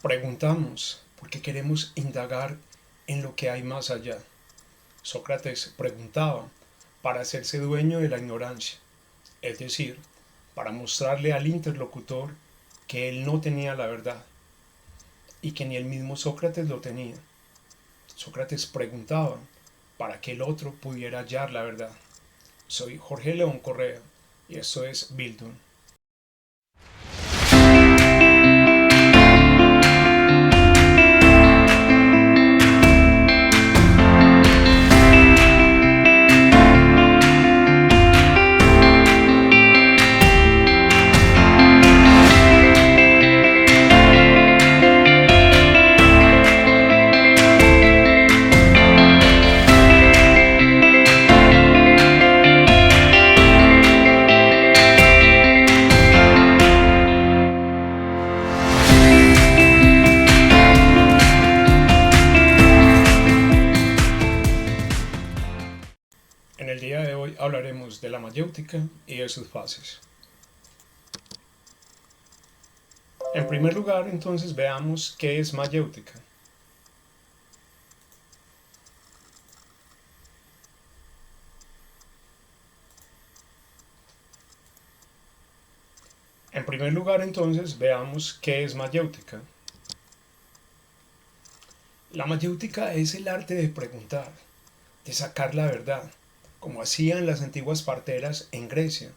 Preguntamos porque queremos indagar en lo que hay más allá. Sócrates preguntaba para hacerse dueño de la ignorancia, es decir, para mostrarle al interlocutor que él no tenía la verdad y que ni el mismo Sócrates lo tenía. Sócrates preguntaba para que el otro pudiera hallar la verdad. Soy Jorge León Correa y esto es Bildung. En el día de hoy hablaremos de la mayéutica y de sus fases. En primer lugar, entonces, veamos qué es mayéutica. En primer lugar, entonces, veamos qué es mayéutica. La mayéutica es el arte de preguntar, de sacar la verdad, como hacían las antiguas parteras en Grecia.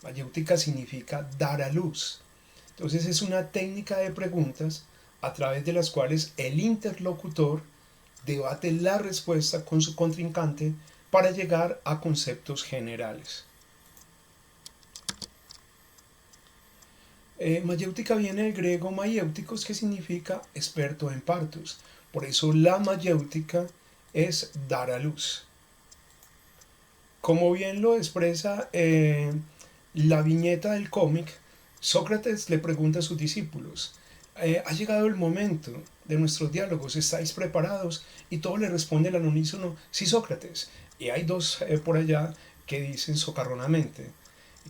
Mayéutica significa dar a luz. Entonces es una técnica de preguntas a través de las cuales el interlocutor debate la respuesta con su contrincante para llegar a conceptos generales. Mayéutica viene del griego maieutikos, que significa experto en partos. Por eso la mayéutica es dar a luz. Como bien lo expresa la viñeta del cómic, Sócrates le pregunta a sus discípulos, ha llegado el momento de nuestros diálogos, ¿estáis preparados? Y todos le responden al unísono, sí, Sócrates. Y hay dos por allá que dicen socarronamente,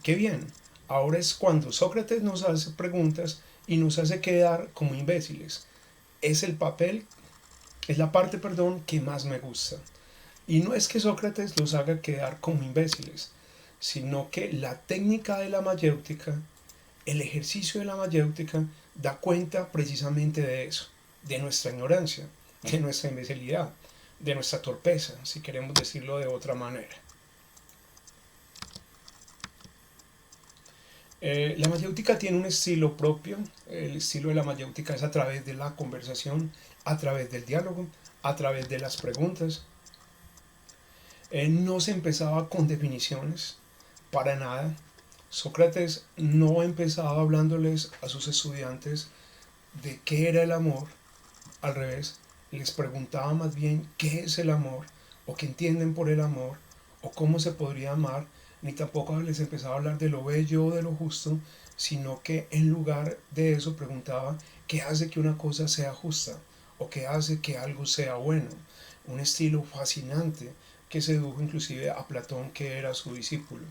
qué bien, ahora es cuando Sócrates nos hace preguntas y nos hace quedar como imbéciles. Es el papel, es la parte, perdón, que más me gusta. Y no es que Sócrates los haga quedar como imbéciles, sino que la técnica de la mayéutica, el ejercicio de la mayéutica, da cuenta precisamente de eso, de nuestra ignorancia, de nuestra imbecilidad, de nuestra torpeza, si queremos decirlo de otra manera. La mayéutica tiene un estilo propio. El estilo de la mayéutica es a través de la conversación, a través del diálogo, a través de las preguntas. No se empezaba con definiciones, para nada. Sócrates no empezaba hablándoles a sus estudiantes de qué era el amor, al revés, les preguntaba más bien qué es el amor, o qué entienden por el amor, o cómo se podría amar, ni tampoco les empezaba a hablar de lo bello o de lo justo, sino que en lugar de eso preguntaba qué hace que una cosa sea justa, o qué hace que algo sea bueno. Un estilo fascinante que sedujo inclusive a Platón, que era su discípulo.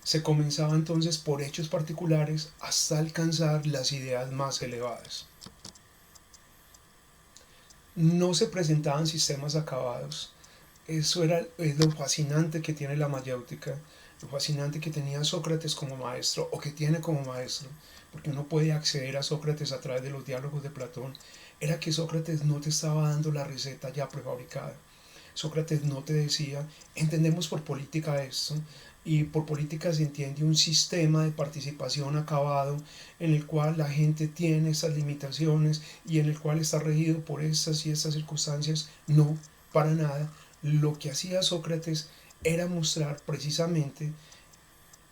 Se comenzaba entonces por hechos particulares hasta alcanzar las ideas más elevadas. No se presentaban sistemas acabados. Eso es lo fascinante que tiene la mayéutica, lo fascinante que tenía Sócrates como maestro, o que tiene como maestro, porque uno puede acceder a Sócrates a través de los diálogos de Platón. Era que Sócrates no te estaba dando la receta ya prefabricada. Sócrates no te decía, entendemos por política esto, y por política se entiende un sistema de participación acabado en el cual la gente tiene estas limitaciones y en el cual está regido por estas y estas circunstancias. No, para nada. Lo que hacía Sócrates era mostrar precisamente,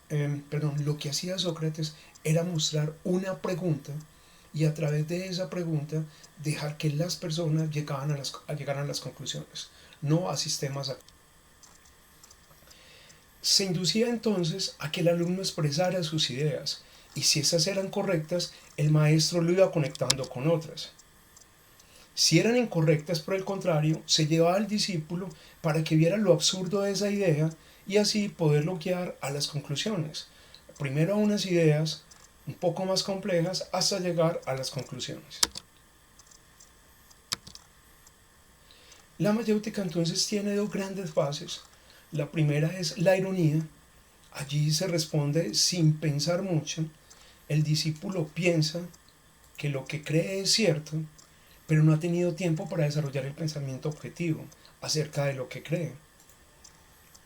lo que hacía Sócrates era mostrar una pregunta, y a través de esa pregunta dejar que las personas llegaran a las conclusiones, no a sistemas. Se inducía entonces a que el alumno expresara sus ideas, y si esas eran correctas, el maestro lo iba conectando con otras. Si eran incorrectas, por el contrario, se llevaba al discípulo para que viera lo absurdo de esa idea y así poderlo guiar a las conclusiones. Primero a unas ideas, un poco más complejas hasta llegar a las conclusiones. La mayéutica entonces tiene dos grandes fases. La primera es la ironía. Allí se responde sin pensar mucho. El discípulo piensa que lo que cree es cierto, pero no ha tenido tiempo para desarrollar el pensamiento objetivo acerca de lo que cree.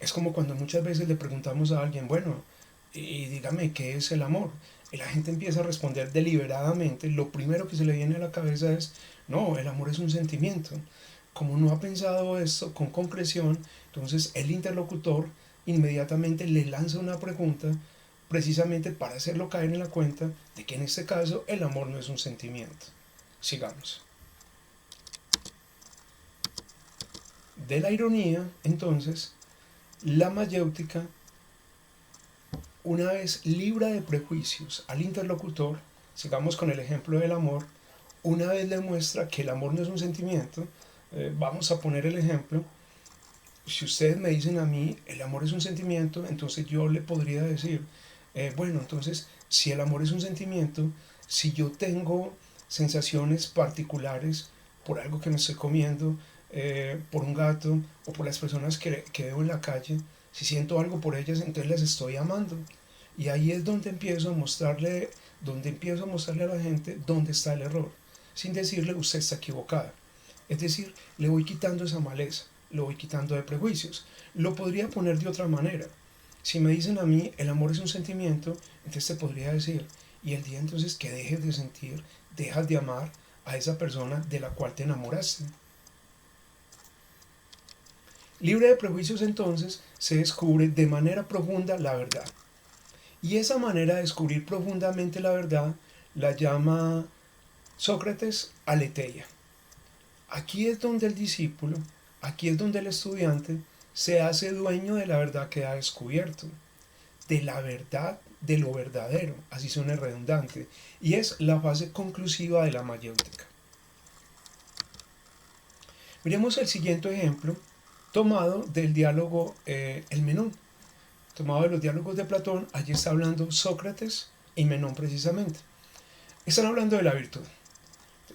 Es como cuando muchas veces le preguntamos a alguien, bueno, y dígame qué es el amor. Y la gente empieza a responder deliberadamente. Lo primero que se le viene a la cabeza es, no, el amor es un sentimiento. Como no ha pensado esto con concreción, entonces el interlocutor inmediatamente le lanza una pregunta precisamente para hacerlo caer en la cuenta de que en este caso el amor no es un sentimiento. Sigamos. De la ironía, entonces, la mayéutica, una vez libra de prejuicios al interlocutor, sigamos con el ejemplo del amor, una vez le muestra que el amor no es un sentimiento, vamos a poner el ejemplo, si ustedes me dicen a mí el amor es un sentimiento, entonces yo le podría decir, bueno, entonces si el amor es un sentimiento, si yo tengo sensaciones particulares por algo que me estoy comiendo, por un gato o por las personas que veo en la calle, si siento algo por ellas, entonces las estoy amando. Y ahí es donde empiezo a mostrarle a la gente dónde está el error, sin decirle usted está equivocada. Es decir, le voy quitando esa maleza, lo voy quitando de prejuicios. Lo podría poner de otra manera. Si me dicen a mí el amor es un sentimiento, entonces te podría decir, y el día entonces que dejes de sentir, dejas de amar a esa persona de la cual te enamoraste. Libre de prejuicios entonces se descubre de manera profunda la verdad. Y esa manera de descubrir profundamente la verdad la llama Sócrates aletheia. Aquí es donde el discípulo, aquí es donde el estudiante se hace dueño de la verdad que ha descubierto, de la verdad de lo verdadero, así suena redundante, y es la fase conclusiva de la mayéutica. Miremos el siguiente ejemplo tomado del diálogo El Menón, tomado de los diálogos de Platón. Allí está hablando Sócrates y Menón precisamente. Están hablando de la virtud.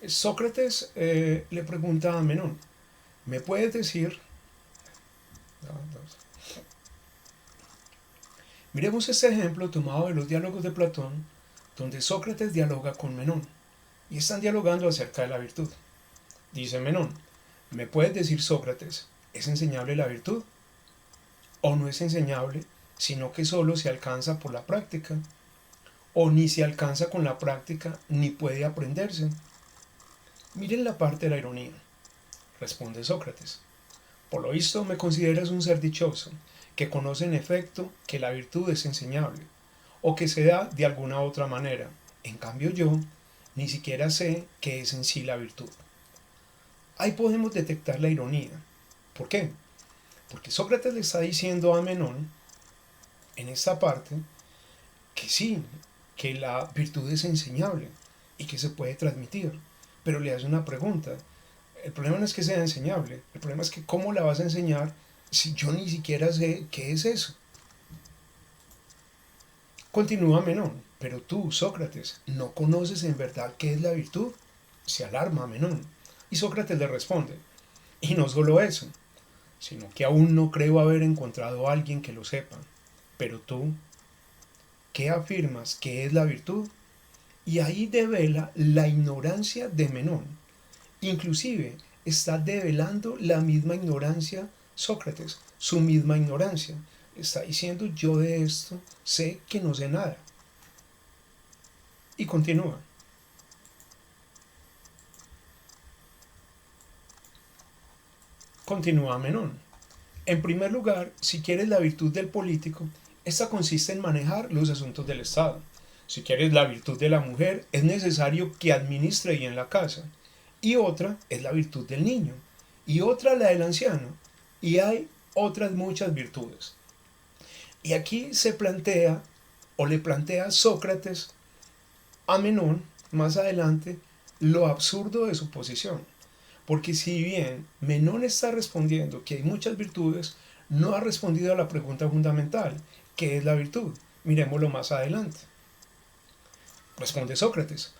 Sócrates le pregunta a Menón, ¿me puedes decir? Miremos este ejemplo tomado de los diálogos de Platón, donde Sócrates dialoga con Menón, y están dialogando acerca de la virtud. Dice Menón, ¿me puedes decir, Sócrates, ¿es enseñable la virtud? ¿O no es enseñable, sino que solo se alcanza por la práctica? ¿O ni se alcanza con la práctica, ni puede aprenderse? Miren la parte de la ironía. Responde Sócrates, por lo visto me consideras un ser dichoso, que conoce en efecto que la virtud es enseñable, o que se da de alguna otra manera. En cambio yo, ni siquiera sé qué es en sí la virtud. Ahí podemos detectar la ironía. ¿Por qué? Porque Sócrates le está diciendo a Menón, en esta parte, que sí, que la virtud es enseñable y que se puede transmitir, pero le hace una pregunta. El problema no es que sea enseñable, el problema es que cómo la vas a enseñar si yo ni siquiera sé qué es eso. Continúa Menón, pero tú, Sócrates, ¿no conoces en verdad qué es la virtud? Se alarma Menón. Y Sócrates le responde, y no solo eso, sino que aún no creo haber encontrado a alguien que lo sepa. Pero tú, ¿qué afirmas que es la virtud? Y ahí devela la ignorancia de Menón. Inclusive está develando la misma ignorancia Sócrates, su misma ignorancia. Está diciendo, yo de esto sé que no sé nada. Y continúa. Continúa Menón. En primer lugar, si quieres la virtud del político, esta consiste en manejar los asuntos del Estado. Si quieres la virtud de la mujer, es necesario que administre bien la casa. Y otra es la virtud del niño. Y otra la del anciano. Y hay otras muchas virtudes. Y aquí se plantea, o le plantea Sócrates a Menón, más adelante, lo absurdo de su posición. Porque si bien Menón está respondiendo que hay muchas virtudes, no ha respondido a la pregunta fundamental, ¿qué es la virtud? Miremoslo más adelante. Responde Sócrates: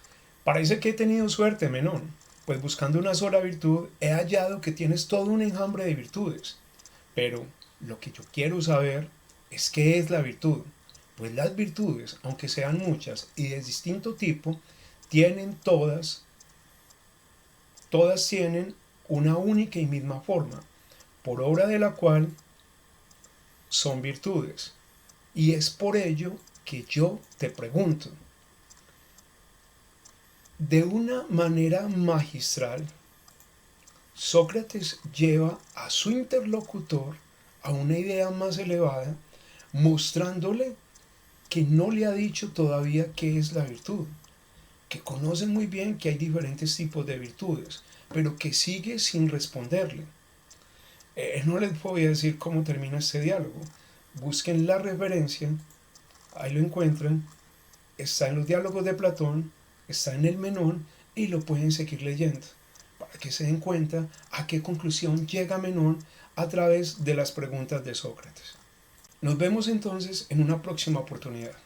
parece que he tenido suerte, Menón, pues buscando una sola virtud he hallado que tienes todo un enjambre de virtudes. Pero lo que yo quiero saber es qué es la virtud, pues las virtudes, aunque sean muchas y de distinto tipo, tienen todas tienen una única y misma forma, por obra de la cual son virtudes. Y es por ello que yo te pregunto, de una manera magistral, Sócrates lleva a su interlocutor a una idea más elevada, mostrándole que no le ha dicho todavía qué es la virtud, que conoce muy bien que hay diferentes tipos de virtudes, pero que sigue sin responderle. No les voy a decir cómo termina este diálogo. Busquen la referencia, ahí lo encuentran, está en los diálogos de Platón, está en el Menón y lo pueden seguir leyendo para que se den cuenta a qué conclusión llega Menón a través de las preguntas de Sócrates. Nos vemos entonces en una próxima oportunidad.